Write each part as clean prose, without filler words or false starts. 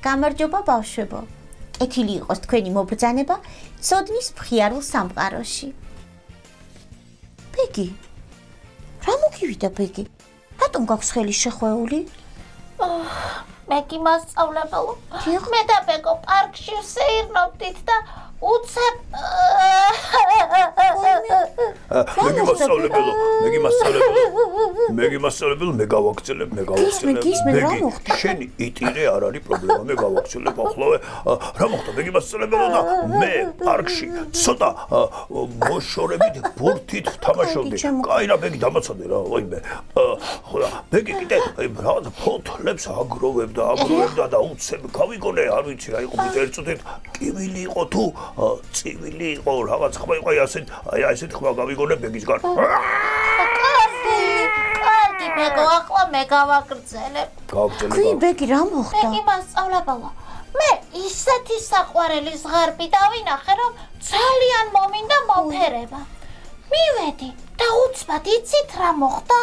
გამარჯობა ბავშვებო. კეთილი იყოს თქვენი მობრძანება ცოდნის მხიარულ სამყაროში. ბეგი. რა მოგივიდა ბეგი? რატომ გაქვს ხელი შეხვეული? მეგი მასწავლებელო. მე და ბეგო პარკში ვსეირნობდით და უცებ მეგი მასწავლებელო, მე გავაქცელებ. შენი იტირე არ არის პრობლემა, მე გავაქცელებ ახლავე. რა მოხდა მეგი მასწავლებელო და მე პარკში ცოტა მოშორებით ბურთით ვთამაშობდი. კაი რა ბეგი დამაცადე რა, ვაიმე. ხოლო ბეგი კიდე რაღაც ფოთლებს აგროვებდა და უცებ გავიგონე, არ ვიცი რა იყო ერთ წუთით კივილი იყო თუ წივილი იყო რაღაც ხმა იყო ასეთ ხმა გავიგონე ბეგისგან. კარგი ბეგო, ახლა მე გავაგრძელებ. კი ბეგი რა მოხდა? მეგი მასწავლებელო. მე ისეთი საყვარელი ზღარბი დავინახე, რომ ძალიან მომინდა მოფერება. მივედი და უცბად იცით რა მოხდა?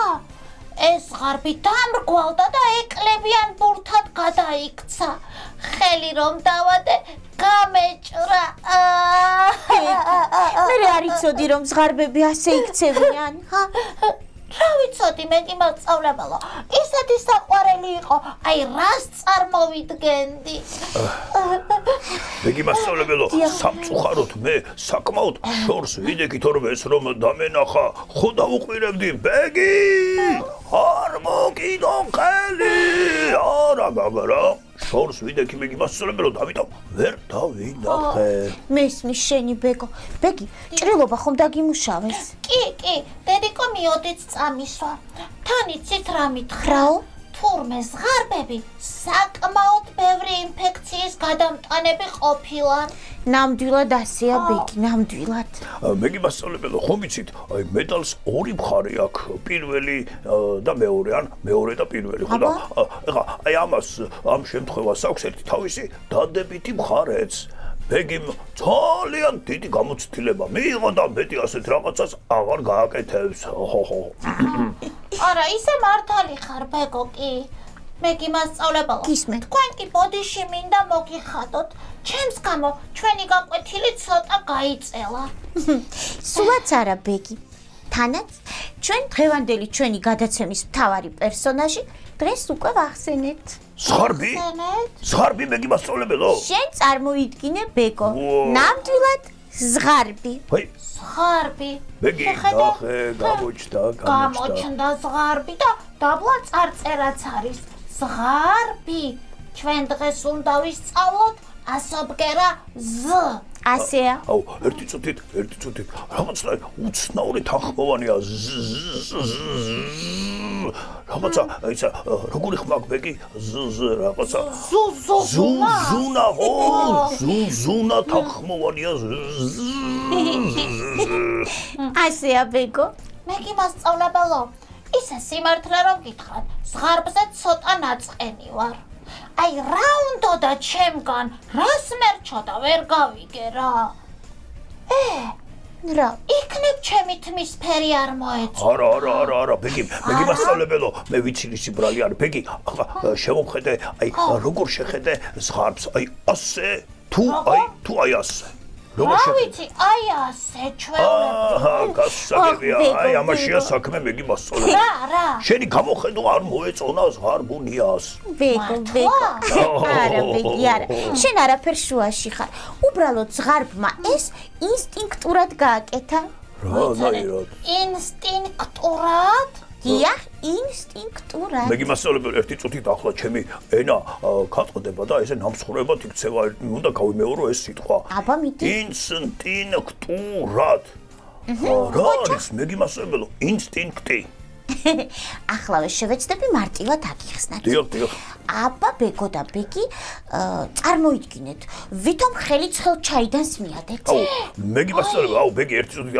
ეს ზღარბი დამრგვალდა და ეკლებიან ბურთად გადაიქცა. ხელი რომ დავადე, გამეჭრა. მე არ იცოდი რომ ზღარბები ასე იქცევიან. რა ვიცოდი მეგი მასწავლებელო, ისეთი საყვარელი იყო, აი რას წარმოვიდგენდი. მეგი მასწავლებელო, სამწუხაროდ მე საკმაოდ შორს ვიდექი თორემ ეს რომ დამენახა, ხო დავუყვირებდი, ბეგი! არ მოკიდო ხელი! არა, მაგრამ შორს ვიდექი მეგი მასწავლებელო, ამიტომ ვერ დავინახე. მესმის შენი ბეგო. ბეგი, ჭრილობა ხომ დაგიმუშავეს? კი, დედიკო მიოდით წამისვა. თან იცით რა მითხრა? თურმე ზღარბები საკმაოდ ბევრი ინფექციის გადამტანები ყოფილან. ნამდვილად ასეა ბეგი, ნამდვილად. მეგი მასწავლებელო, ხომ იცით, აი მეტალს ორი მხარე აქვს, პირველი და მეორე, ან მეორე და პირველი, ხო და ეხლა აი ამას ამ შემთხვევას აქვს ერთი თავისი დადებითი მხარეც. ბეგიმ ძალიან დიდი გამოცდილება მიიღო და მეტი ასეთ რაღაცას აღარ გააკეთებს. არა, ისე მართალი ხარ ბეგო კი. მეგი მასწავლებელო. თქვენ კი ბოდიში მინდა მოგიხადოთ. ჩემს გამო ჩვენი გაკვეთილი ცოტა გაიწელა. სულაც არა ბეგი. თანაც ჩვენ დღევანდელი ჩვენი გადაცემის მთავარი პერსონაჟი დღეს უკვე ვახსენეთ. ზღარბი მეგი მასწავლებელო. შენ წარმოიდგინე ბეგო. ნამდვილად ზღარბი. ზღარბი. მეგი ნახე, გამოჩნდა ზღარბი და დაბლა წარწერაც არის. ზღარბი. ჩვენ დღეს უნდა ვისწავლოთ ასობგერა ზ. ასეა. აუ, ერთი წუთით. რაღაცა უცნაური თანხმოვანია. რაღაცა, ისა, როგორი ხმა ბეგი? რაღაცა. ზუნა თანხმოვანია. ასეა ბეგო. მეგი მასწავლებელო, ისე სიმართლე რომ გითხრათ, ზღარბზე ცოტა ნაწყენი ვარ. აი რა უნდა და ჩემგან, რას მერჩო და ვერ გავიგე რა. რა? იქნებ ჩემი თმის ფერი არ მოეწო. არა, ბეგი მასწავლებელო, მე ვიცი ისი ბრალი არის. ბეგი, ახლა შემოვხედე, აი როგორ შეხედე ზღარბს, აი ასე, თუ აი ასე. რა ვიცი, აი ასე ჩვეულებრივ. გასაგებია, აი ამაშია საქმე მეგი მასწავლებელო. რა? შენი გამოხედვა არ მოეწონა ზღარბუნიას. ბეგო. არა ბეგი, არა. შენ არაფერ შუაში ხარ. უბრალოდ ზღარბმა ეს ინსტინქტურად გააკეთა. რა ნაირად? ინსტინქტურად? დიახ, ინსტინქტურად. მეგი მასწავლებელო, ერთი წუთით ახლა ჩემი ენა გაწყვეტება და ესე ნამსხვრევად იქცევა, უნდა გავიმეორო ეს სიტყვა. აბა მიდი. ინსტინქტურად. რა არის მეგი მასწავლებელო, ინსტინქტი? ახლავე შევეცდები მარტივად აგიხსნათ. დიახ. აბა ბეგო და ბეგი, წარმოიდგინეთ, ვითომ ხელი ცხელ ჩაიდანს მიადეთ. მეგი მასწავლებელო, ბეგი ერთი წუთი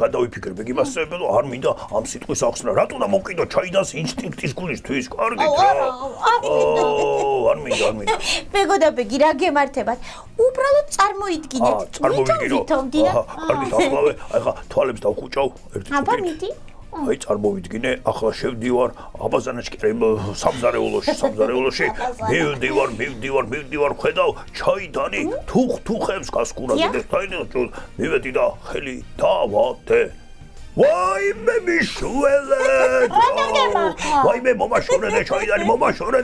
გადავიფიქრე, მეგი მასწავლებელო, არ მინდა ამ სიტყვის ახსნა. რატო და მოვკიდო ჩაიდანს ინსტინქტის გულისთვის? კარგით რა. არ მინდა. ბეგო და ბეგი, რა გემართებათ? უბრალოდ წარმოიდგინეთ. წარმოვიდგინო. ვითომ დიახ. კარგით, ახლავე, ახლა თვალებს დავხუჭავ ერთი წუთით. აბა მიდი. აი წარმოვიდგინე, ახლა შევდივარ აბაზანაჩკერე სამზარეულოში. მივდივარ, ხედავ ჩაიდანი თუხთუხებს გასკურაგდეს თაინელს მივედი და ხელი დავადე. ვაიმე მიშველე! ვაიმე მომაშორე ჩაიდანი მომაშორე!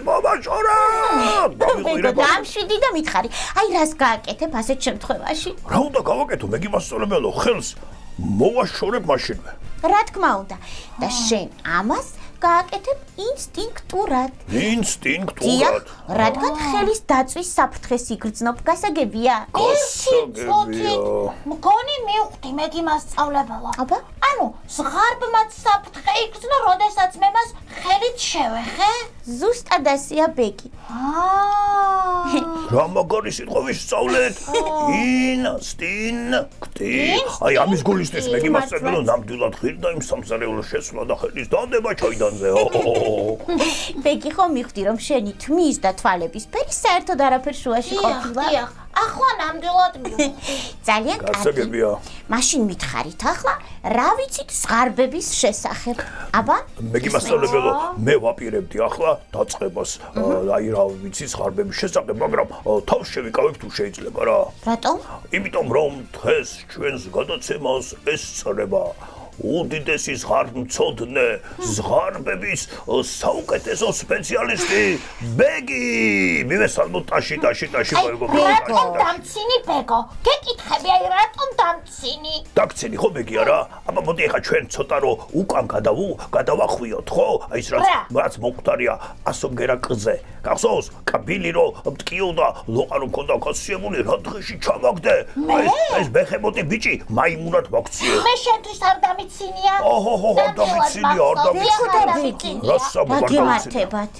დამშვიდი და მითხარი. აი რას გააკეთებ ასეთ შემთხვევაში? რა უნდა გავაკეთო მეგიმასწავლებელო, ხელს მოვაშორებ მაშინვე. რა თქმა უნდა. და შენ ამას გააკეთებ ინსტინქტურად. ინსტინქტურად. რადგან ხელის დაწვის საფრთხეს იგრძნობ, გასაგებია? მგონი მივხვდი მეგიმასწავლებელო. აბა? ანუ ზღარბმა საფრთხე იგრძნო, როდესაც მე მას ხელით შევეხე? ზუსტად ასეა ბეგი. რა მაგარი სიტყვა ვისწავლეთ? ინსტინქტი. აი ამის გულისთვის მეგიმასწავლებელო ნამდვილად ღირდა იმ სამზარეულოს შესვლა და ხელის დადება ჩაიდანზე. ბეგი ხო მივხვდი რომ შენი თმის და თვალების ფერი საერთოდ არაფერ შუაში ყოფილა. დიახ, ახლა ნამდვილად მივხვდი. ძალიან გასაგებია. მაშინ მითხარით ახლა რა ვიცით ზღარბების შესახებ? აბა? მეგიმასწავლებელო, მე ვაპირებდი ახლა დაწყებას. აი რა ვიცი ზღარბების შესახებ, მაგრამ თავს შევიკავებ თუ შეიძლება რა. რატომ? იმიტომ რომ დღეს ჩვენს გადაცემას ესწრება უდიდესი ზღარბმცოდნე ზღარბების საუკეთესო სპეციალისტი ბეგი. მივესალმოთ ტაში რატომ დამცინი ბეგო? გეკითხები აი რატომ დამცინი? დაგცინი ხო ბეგი არა? აბა მოდი ახლა ჩვენ ცოტა რო უკან გადავახვიოთ ხო? აი ეს რაც მოხდარია ასომგერა ყზე. გახსოვს? კაბილი რო მტკიოდა, ლოყა რო მქონდა ქაციებული, რა დღეში ჩამაგდე. აი ეს ბეხემოტი ბიჭი მაიმუნად მაქციე. მე შენთვის არ დამიცინია. არ დამიცინია. გაგემართებათ.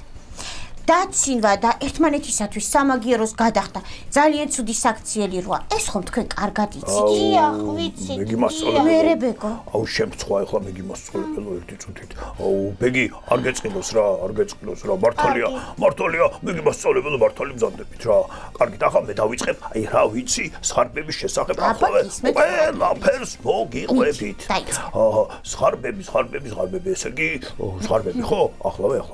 დაცინვა და ერთმანეთისათვის სამაგიეროს გადახდა ძალიან ცუდი საქციელი როა. ეს ხომ თქვენ კარგად იცით? დიახ, ვიცით. მერე ბეგო. აუ შემწყვა ახლა მეგიმასწავლებელო ერთი წუთით. აუ ბეგი არ გეწყინოს რა, მართალია, მეგიმასწავლებელო მართალი მზადებით რა. კარგით, ახლა მე დავიწყებ, აი რა ვიცი, ზღარბების შესახებ ახლა ყველაფერს მოგიყვებით. ზღარბები, ესე იგი, ზღარბები ხო? ახლავე.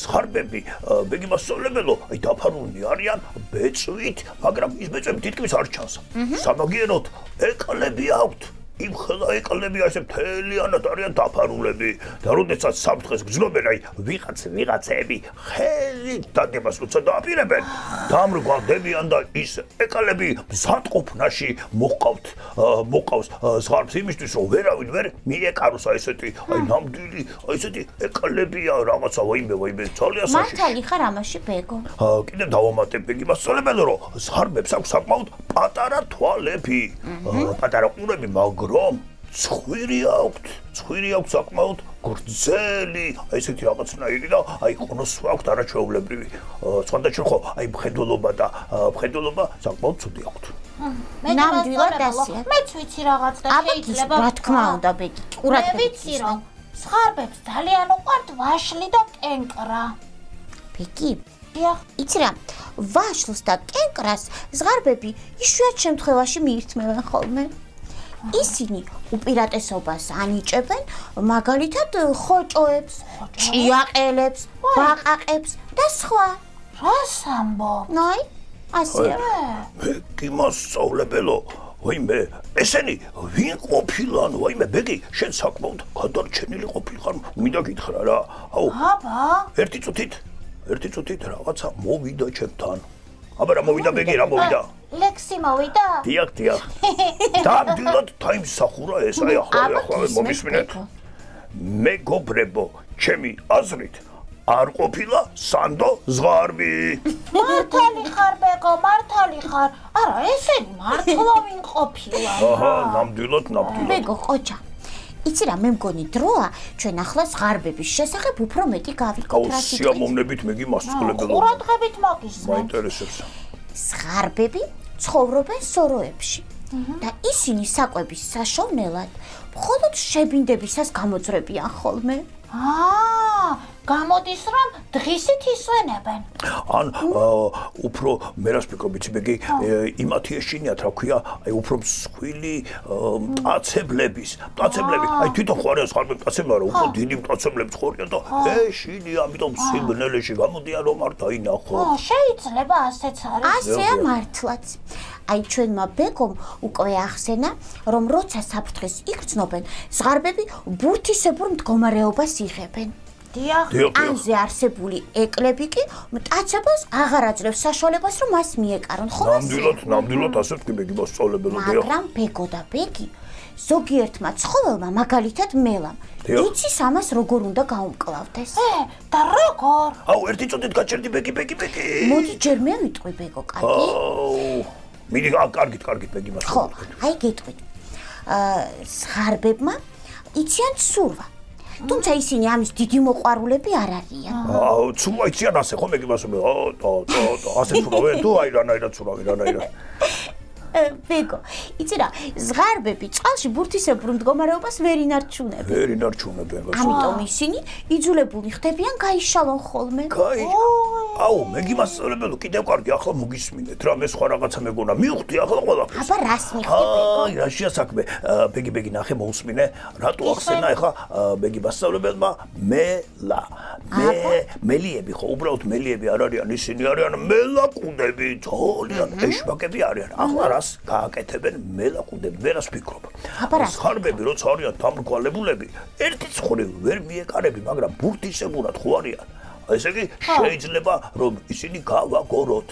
ზღარბები მეგიმასწავლებელო, აი დაფარული არიან ბეწვით, მაგრამ ის ბეწვები თითქმის არ ჩანს. სამაგიეროდ ეკლები აქვთ. იმ ხელა ეკლები ასე მთლიანად არიან დაფარულები და როდესაც საფრთხეს გრძნობენ, აი ვიღაცები ხელით დადებას როცა დააპირებენ, დამრგვალდებიან და ის ეკლები მზადყოფნაში მოყავს ზღარბს იმისთვის, რომ ვერავინ ვერ მიეკაროს ესეთი, აი ნამდვილი ესეთი ეკლებია რაღაცა ვაიმე ძალიან საშიში. მართალი ხარ ამაში ბეგო? კიდევ დავამატებ მეგიმასწავლებელო, რომ ზღარბებს აქვს საკმაოდ პატარა თვალები, პატარა ყურები, რომ ცხვირი აქვთ საკმაოდ გრძელი, აი ესეთი რაღაცნაირი და აი ყნოსვა აქვთ არაჩვეულებრივი. სხვადასხვა ხო, აი მხედველობა საკმაოდ ცუდი აქვთ. ნამდვილად ასეა. მეც ვიცი რაღაც და შეიძლება რა თქმა უნდა ბეგი, ყურადღებით ვიცი რომ ზღარბებს ძალიან უყვართ ვაშლი და კენკრა. ბეგი, დიახ, იცი რა, ვაშლს და კენკრას ზღარბები იშვიათ შემთხვევაში მიირთმევენ ხოლმე. ისინი უპირატესობას ანიჭებენ მაგალითად ხოჭოებს, ჭიაყელებს, ბაყაყებს და სხვა. რას ამბობ? ნაი, ასეა. მეგიმასწავლებელო, ვაიმე, ესენი ვინ ყოფილან? ვაიმე, ბეგი, შენ საკმაოდ გადარჩენილი ყოფილიყარ, მინდა გითხრა რა. აუ, ერთი წუთით რაღაცა მოვიდა ჩემთან. აბა რა მოვიდა ბეგი, რა მოვიდა? ლექსი მოვიდა? დიახ. დამდვილად დაიმსახურა ეს, აი ახლა მომისმინეთ. მეგობრებო, ჩემი აზრით არ ყოფილა სანდო ზღარბი. მართალი ხარ ბეგო, მართალი ხარ. არა, ესენი მართლა ვინ ყოფილა? ნამდვილად. ბეგო, ყოჩა. იცი რა, მე მგონი დროა ჩვენ ახლა ზღარბების შესახებ უფრო მეტი გავიგოთ რა სიტყვით. სიამოვნებით მეგიმასწავლებელო. ყურადღებით მოგისმენთ. მაინტერესებს. ზღარბები ცხოვრობენ სოროებში და ისინი საკვების საშოვნელად მხოლოდ შებინდებისას გამოძრებიან ხოლმე. გამოდის რომ დღისით ისვენებენ. ან უფრო მერას ფიქრობ იცი ბეგი იმათი ეშინიათ რა ქვია აი უფრო მსხვილი მტაცებლები აი თვითონ ხო არის ხარ მტაცებლა რა უფრო დიდი მტაცებლები ხორია და ეშინია ამიტომ სიბნელეში გამოდიან რომ არ დაინახო. შეიძლება ასეც არის. ასეა მართლაც. აი ჩვენმა ბეგომ უკვე ახსენა რომ როცა საფრთხეს იგრძნობენ ზღარბები ბურთისებურ მდგომარეობას იღებენ. ანზე არსებული ეკლები კი მტაცებელს აღარ აძლევს საშუალებას რომ მას მიეკარონ ხო? ნამდვილად ასე თქვი ბეგი მოსწავლებელო. მაგრამ ბეგო და ბეგი ზოგიერთმა ცხოველმა მაგალითად მელამ იცის ამას როგორ უნდა გაუმკლავდეს. და როგორ? აუ ერთი წუთით გაჩერდი ბეგი. მოდი ჯერ მე ვიტყვი ბეგო, კარგი? მიდი კარგით ბეგი მას. ხო, აი გეტყვით. ზღარბებმა იციან ცურვა. თუმცა ისინი ამის დიდი მოყვარულები არ არიან. ცურვა იციან ასე ხო ბეგი მას. ასე ცურავენ თუ აი რანაირად ცურავენ რანაირად. ბეგო, იცი რა, ზღარბები წყალში ბურთისებრ მდგომარეობას ვერ ინარჩუნებენ. ამიტომ ისინი იძულებულნი ხდებიან გაიშალონ ხოლმე. აუ, მეგიმასწავლებელო, კიდევ კარგი, ახლა მოგისმინეთ რა, მე სხვა რაღაცა მეგონა, მივხვდი ახლა ყველაფერს. აბა რას მიხდი ბეგო? აი, რაშია საქმე? ბეგი ნახე მოусმინე, რატო ახსენა ახლა მეგიმასწავლებელმა მელა. მელიები ხო, უბრალოდ მელიები არ არიან, ისინი არიან მელაკუნები, თოლიან ეშმაკები არიან. ახლა რას გააკეთებენ მელაკუნები, მე რას ფიქრობ? ზღარბები როცა არიან დამრგვალებულები, ერთიც ხრივ ვერ მიეკარები, მაგრამ ბურთისებურად ხო არიან. ესე იგი შეიძლება რომ ისინი გავაგოროთ.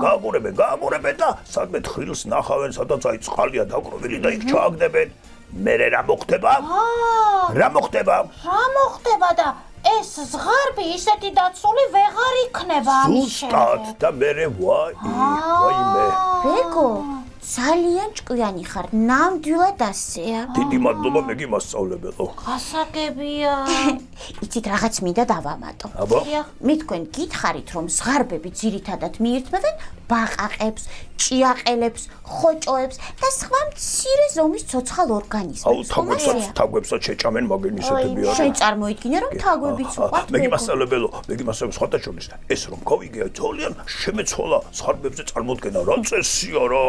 გააგორებენ და სადმე თხრილს ნახავენ, სადაც აი წყალია დაკრობილი და იქ ჩააგდებენ. მერე რა მოხდება? რა მოხდება და ეს ზღარბი ისეთი დაცული ვეღარ იქნება ამის შემდეგ. ზუსტად და მერე ვაიმე. ბეგო, ძალიან ჭკვიანი ხარ, ნამდვილად ასეა. დიდი მადლობა მეგიმასწავლებელო. გასაგებია. იცით რაღაც მინდა დავამატო. მე თქვენ გითხარით რომ ზღარბები ძირითადად მიირთმევენ ბაყაყებს, ჭიაყელებს, ხოჭოებს და სხვა მცირე ზომის ცოცხალ ორგანიზმებს. თაგვებსაც შეჭამენ მაგენისეთები არის. შენ წარმოიდგინე რომ თაგვებიც უყვართ. მეგიმასწავლებელო, სხვათა შორის ეს რომ გავიგე ძალიან შემეცხოვა ზღარბებზე წარმოდგენა რა წესია რა.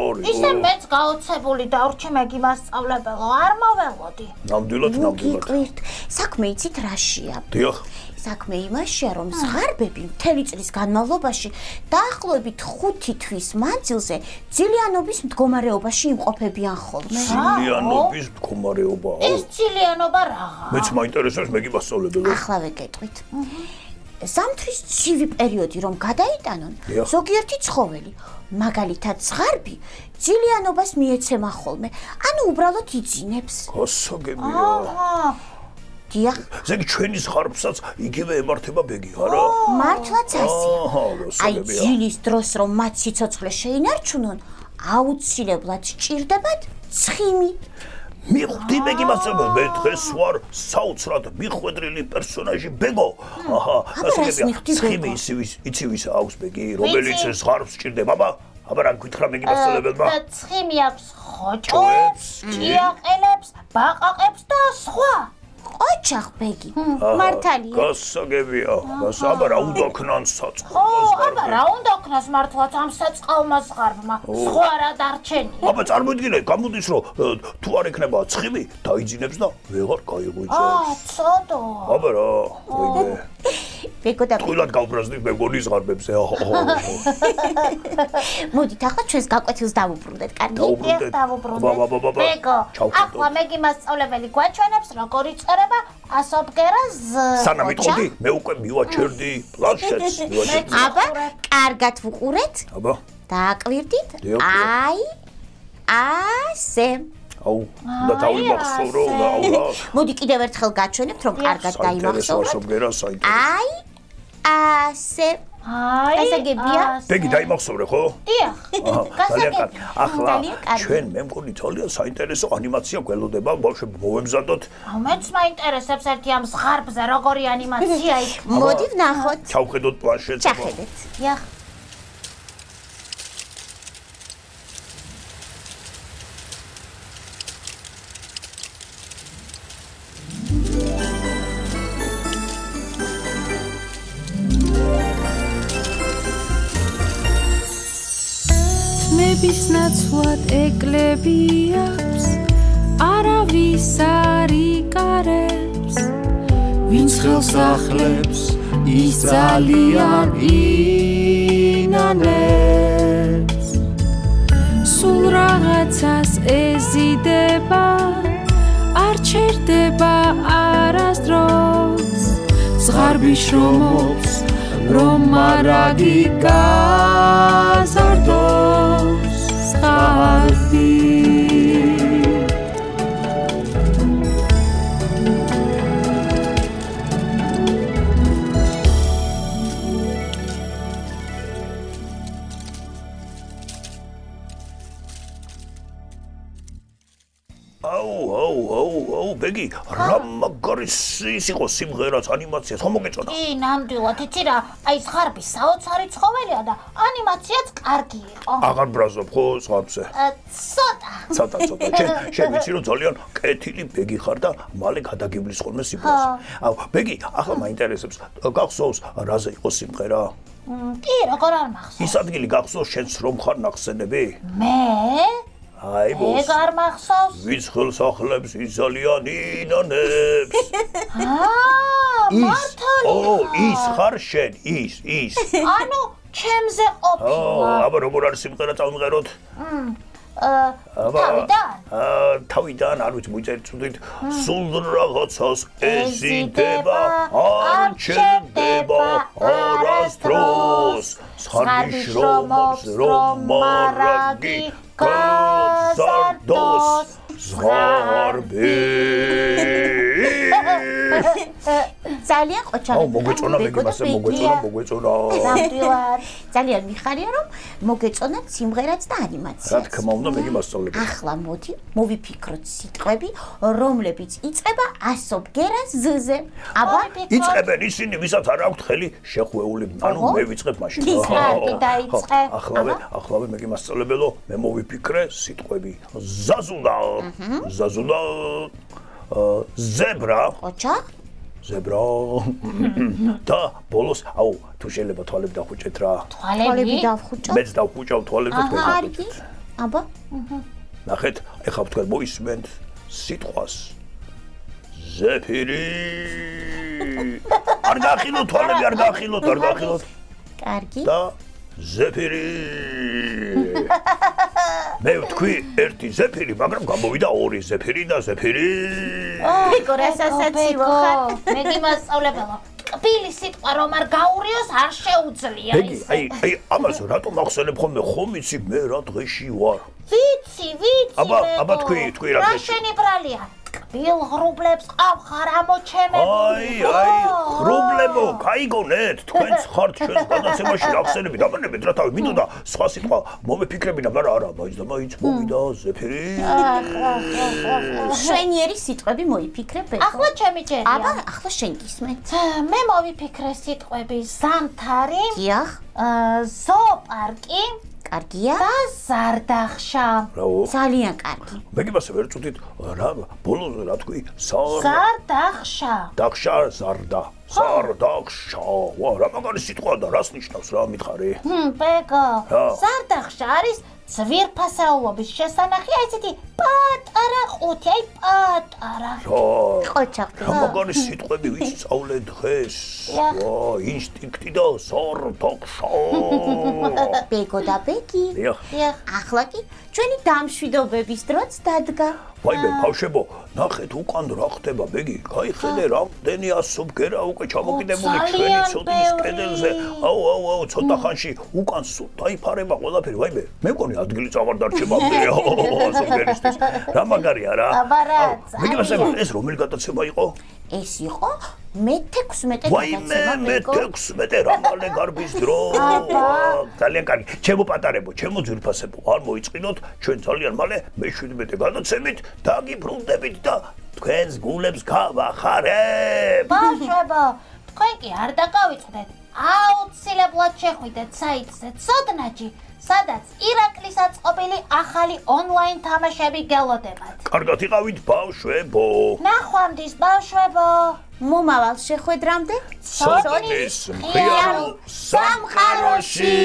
ისე მეც გაოცებული დავრჩი მეგიმასწავლებელო, არ მოველოდი. ნამდვილად. გიკვირთ, საქმე იცით რაშია? დიახ. საქმე იმაშია, რომ ზღარბები მთელი წლის განმავლობაში დაახლოებით 5 თვის მანძილზე ძილიანობის მდგომარეობაში იმყოფებიან ხოლმე. ძილიანობის მდგომარეობა? ეს ძილიანობა რაღა? მეც მაინტერესებს მეგიმასწავლებელო. ახლა ვეკეტყვით. ზამთრის ცივი პერიოდი რომ გადაიტანონ, ზოგიერთი ცხოველი, მაგალითად ზღარბი, ძილიანობას მიეცემა ხოლმე, ანუ უბრალოდ იძინებს. გასაგებია. დიახ. ზეგი ჩვენი ზღარბსაც იგივე ემართება ბეგი, არა? მართლაც ასეა. აი ძილის დროს რომ მათ სიცოცხლე შეინარჩუნონ, აუცილებლად სჭირდებათ ცხიმი. მივხვდი მეგიმასწავლებელო, მე დღეს ვარ საოცრად მიხვედრილი პერსონაჟი ბეგო. ცხიმი იცი ვის აქვს ბეგი, რომელიც ზღარბს სჭირდება, აბა რა გითხრა მეგიმასწავლებელმა? ცხიმი აქვს ხოჭოებს, ჭიაყელებს, ბაყაყებს და სხვა. ოჩახ ბეგი, მართალია. გასაგებია, აბა რა უნდა ქნან საწყალმა ზღარბმა? აბა რა უნდა ქნას მართლაც ამ საწყალმა ზღარბმა? სხვა რა დარჩენია? აბა წარმოიდგინე, გამოდის რომ თუ არ ექნება ცხიმი, დაიძინებს და ვეღარ გაიღვიძებს. ცოდო. აბა რა, ვიგე. ბეგო და თულად გავბრაზდით მეგონის ზღარბებზე. მოდით ახლა ჩვენს გაკვეთილს დავუბრუნდეთ, კარგი? დავუბრუნდეთ. ბეგო, ახლა მეგიმასწავლებელი გვაჩვენებს როგორ იწერება ასობგერას. სანამ იტყოდი, მე უკვე მივაჩერდი პლანშეტს. აბა, კარგად ვუყურეთ. აბა. დააკვირდით? აი, ასე. აუ, და დავიმახსოვრო, აუ. მოდი კიდევ ერთხელ გაჩვენებთ, რომ კარგად დაიმახსოვროთ. აი, ასე. გასაგებია? ბეგი დაიმახსოვრე ხო? დიახ. გასაგებია. ახლა ჩვენ მე მგონი ძალიან საინტერესო ანიმაცია გველოდება, ბავშვები მოვემზადოთ. მეც მაინტერესებს ერთი ამ ზღარბზე როგორი ანიმაცია იქნება. მოდი ვნახოთ. ჩავხედოთ პლანშეტს. ჩახედეთ. დიახ. ხალხის ნაცვლად ეკლებიებს არავის არ იკარებს ვინც ხელს ახლებს ის ძალიან ინანებს სულ რაღაცას ეზიდება არ ჩერდება არასდროს ზღარბი შრომობს რომ მარაგი გაზარდოს ზღარბი ბეგი, რა მაგარი ის იყო სიმღერაც, ანიმაციაც, ხომ მოგეწონა? კი, ნამდვილად, იცი რა, აი ზღარბი საოცარი ცხოველია და ანიმაციაც კარგი იყო. აღარ ბრაზობ ხო ზღარბზე? ცოტა. შენ ვიცი რომ ძალიან კეთილი ბეგი ხარ და მალე გადაგივლის ხოლმე სიმღერაზე. ბეგი, ახლა მაინტერესებს, გახსოვს რაზე იყო სიმღერა? კი, როგორ არ მახსოვს? ის ადგილი გახსოვს შენს რომ ხარ ნახსენები? მე? აი ბოს. ეგ არ მახსოვს? ვის ხელს ახლებს ის ძალიან ინანებს. მართალია. ის ხარ შენ, ის. ანუ ჩემზე ყოფილა. აბა როგორ არის სიმღერა წავიმღეროთ? თავიდან არ ვიცი მოიწერეთ სულ რაღაცას ეზიდება არ ჩერდება არასდროს ზღარბი შრომობს რომ მარაგი გაზარდოს ზღარბი ძალიან ყოჩაღი მოგეწონა მოგეწონა ნამდვილად ძალიან მიხარია რომ მოგეწონათ სიმღერაც და ანიმაციაც რა თქმა უნდა მე გიმასწავლებ ახლა მოდი მოვიფიქროთ სიტყვები რომლებიც იწყება ასო ბგერას ზზე აბა იწყებენ ისინი ვისაც არ აქვთ ხელი შეხვეული ანუ მე ვიწყებ მაშინ ახლავე მე გიმასწავლებელო მე მოვიფიქრე სიტყვები ზაზულა ზებრა ყოჩა ზებრა და ბოლოს აუ თუ შეიძლება თვალები დახუჭეთ რა თვალები დახუჭო მეც დავხუჭავ თვალები და თქვენ კარგი აბა ნახეთ ეხლა თქვენ მოისმენთ სიტყვას ზეფირი არ გახილოთ თვალები არ გახილოთ კარგი და ზეფირი მე ვთქვი ერთი ზეფირი მაგრამ გამოვიდა ორი ზეფირი და ზეფირი ბეკო რასაცაცივო ხარ მე გიმასწავლებელო კბილი სიტყვა რომ არ გაურიოს არ შეუძლია ის აი ამას რატომ ახსენებ ხოლმე ხომ იცი მე რა დღეში ვარ ვიცი აბა თქვი რა დღეში რა შენი ბრალია კბილ ღრუბლებს ყავხარ ამოჩემები აი ღრუბლებო გაიგონეთ თქვენც ხართ ჩვენს გადაცემაში ახსენები დამანებით რა თავი მინდოდა სხვა სიტყვა მომეფიქრებინა მაგრამ არა მაინც მოვიდა ზეფირი შვენიერი სიტყვები მოიფიქრე ბეკო ახლა ჩემი ჯერია აბა ახლა შენ გისმენთ მე მოვიფიქრე სიტყვები ზამთარი დიახ ზოოპარკი კარგია და ზარდახშა ძალიან კარგი მე გიბასე ვერ წუთით რა ბოლოზე რა თქვი ზარდახშა ზარდახშა ვა რა მაგარი სიტყვა და რას ნიშნავს რა მითხარი ბეკო ზარდახშა არის ძვირფასეულობის შესანახი აი ესეთი პატარა ყუთი აი პატარა ყოჩაღი რა მაგარი სიტყვები ვისწავლე დღეს ვა ინსტინქტი და ზარდახშა ბეკო და ბეკი ახლა კი ჩვენი დამშვიდობების დროც დადგა ვაიმე ბავშვებო ნახეთ უკან რა ხდება ბეგი გაიხედე რამდენი ასო ბგერა უკვე ჩამოკიდებული ჩვენი ცოტის კედელზე აუ ცოტა ხანში უკან სულ დაიფარება ყველაფერი ვაიმე მე მგონი ადგილი წავარ დარჩება ასო ბგერისთვის რა მაგარია რა მე გასაგებ ეს რომელი გადაცემა იყო ეს იყო მე-16 გადაცემა მე-16 რა მალე გარბის დრო ძალიან კარგი ჩემო პატარებო ჩემო ძვირფასებო არ მოიწყინოთ ჩვენ ძალიან მალე მე-17 გადაცემით დაგიბრუნდებით და თქვენს გულებს გავახარებ ბავშვებო თქვენ კი არ დაგავიწყდეთ აუცილებლად შეხვიდეთ საიტზე ცოდნაჯი სადაც ირაკლის აწყობილი ახალი ონლაინ თამაშები გელოდებათ. კარგად იყავით ბავშვებო. ნახვამდის ბავშვებო. მომავალ შეხვედრამდე ცოდნის მხიარულ სამყაროში.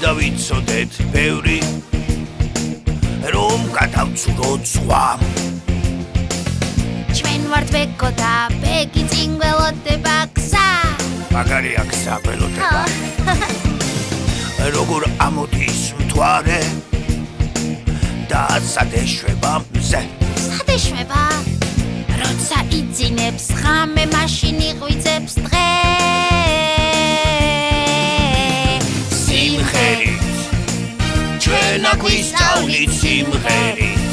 მინდა ვიცოდეთ ბევრი რომ გადავცუროთ სხვა ჩვენ ვართ ბეკო და ბეგი წინ გველოდება გზა მაგარია გზა გველოდება როგორ ამოდის მთვარე და სად ეშვება მზე სად ეშვება როცა იძინებს ღამე მაშინ იღვიძებს დღე სიმღერით ჩვენ აქ ვისწავლით სიმღერით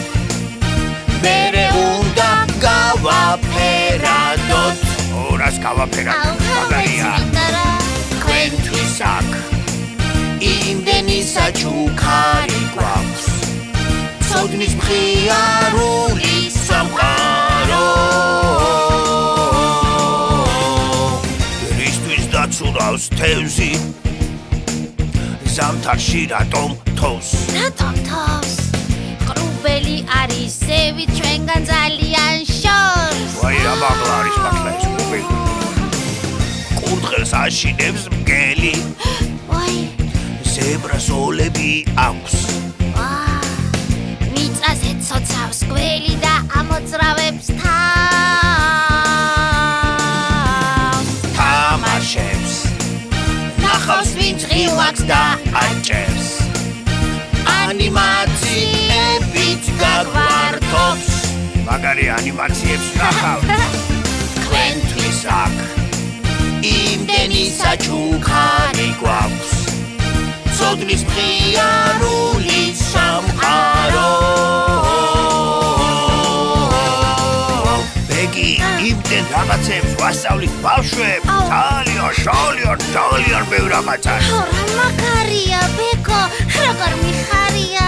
მერე უნდა გავაფერადოთ ორას გავაფერადოთ მაგარია თქვენთვის აქ იმდენი საჩუქარი გვაქვს ცოდნის მხიარული სამყარო რისთვის დაცურავს თევზი ზამთარში რატომ თოვს ყრუბელი არის ზევი ჩვენგან ძალიან შორს ვაი რა მაღლა არის მართლა ეს ყრუბელი კურდღელს აშინებს მგელი ვაი ზებრას ოლები აქვს მიწაზე ცოცავს გველი და ამოძრავებს თავს თამაშებს ნახავს ვინც ღილაკს და აჭერს ანიმაციებით გაგვართობს მაგარი ანიმაციებს ნახავთ თქვენთვის აქ იმდენი საჩუქარი გვაქვს ცოდნის მხიარული სამყარო ბეგი იმდენ რაღაცებს ვასწავლით ბავშვებს ძალიან ბევრ რაღაცას რა მაგარია ბეკო როგორ მიხარია